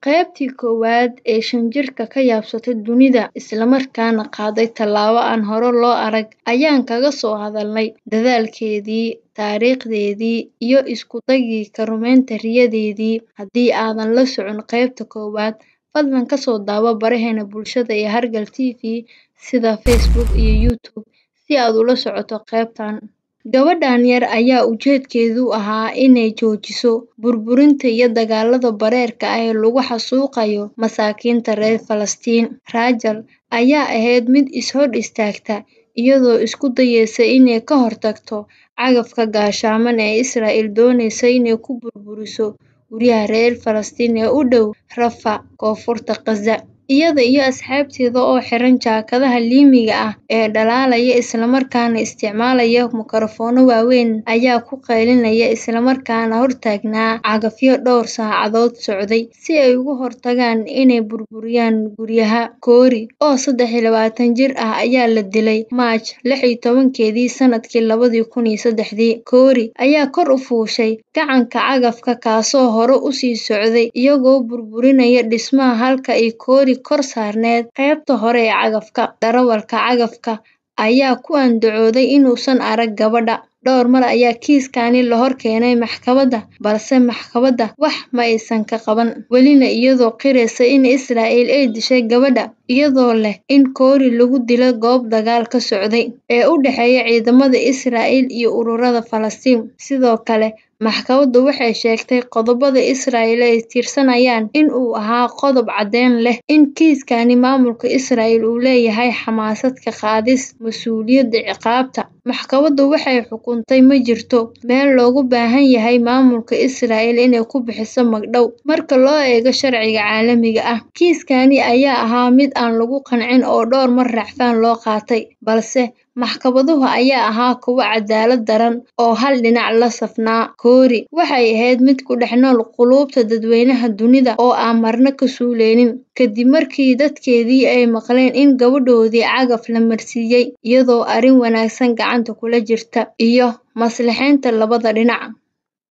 qaybtii koowaad ee Shanjirka ka yaabsatay dunida isla markaana qaaday tallaabo aan hore loo arag ayaan kaga soo hadalnay dadaalkeedii, taariikhdeedii iyo isku daygii ka rumaynta riyadeedii. Haddii aadan la socon qaybta koowaad, fadlan ka soo daawo baraheena bulshada ee Hargal TV sida Facebook iyo YouTube si aad ula socoto qaybtan. Gabadhan yar ayaa ujeedkeedu ahaa inay joojiso burburinta iyo dagaalada bareerka ah ee lagu xasuuqayo masaakiinta reer Falastiin. Rachel ayaa ahayd mid is-hor istaagta iyadoo isku dayaysa inay ka hortagto cagafka gaashaman ee Israa'iil doonaysa inay ku burburiso guryaha reer Falastiin ee u dhow Rafah, koonfurta Gaza. Iyada iyo asxaabteeda oo xiran jaakadaha liimiga ah ee dhalaalaya isla markaana isticmaalaya mikrafoonno waaweyn ayaa ku qaylinaya isla markaana hortaagnaa cagafyo dhowr saacadood socday si ay uga hortagaan inay burburiyaan guryaha. Corey oo 23 jir ah ayaa la dilay March 16 sanadkii 2003. Corey ayaa kor u fuushay gacanka cagafka kaasoo hore u sii socday iyagoo burburinaya dhismaha halka ay Corey kor saarneed qaybta hore ee cagafka. Darawalka cagafka ayaa ku andacooday inuusan arag gabadha. Dhowr mar ayaa kiiskani la hor keenay maxkamadda, balse maxkamadda wax ma aysan ka qaban. Welina iyadoo qiraysa in Israa'iil ay dishay gabadha, iyadoo leh in Corey lagu dilay goob dagaal ka socday ee u dhexeeya ciidamada Israa'iil iyo ururada Falastiin. Sidoo kale, maxkamaddu waxay sheegtay qodobada Israa'iil ay tirsanayaan in uu ahaa qodob caddeyn leh in kiiskani maamulka Israa'iil uu leeyahay xamaasad ka qaadis mas'uuliyadda ciqaabta. Maxkamaddu waxay xukuntay ma jirto meel looga baahan yahay maamulka Israa'iil inay ku bixiso magdhow marka loo eego sharciga caalamiga ah. Kiiskani ayaa ahaa mid aan lagu qancin oo dhowr mar racfaan loo qaatay, balse maxkamaduhu ayaa ahaa kuwo cadaalad daran oo hal dhinac la safnaa. Corey waxay ahayd mid ku dhex nool quluubta dadweynaha dunida oo aan marna ka suuleynin kadib markii dadkeedii ay maqleen in gabadhoodii cagaf la marsiiyay iyadoo arrin wanaagsan gacanta kula jirta iyo maslaxaynta labada dhinac.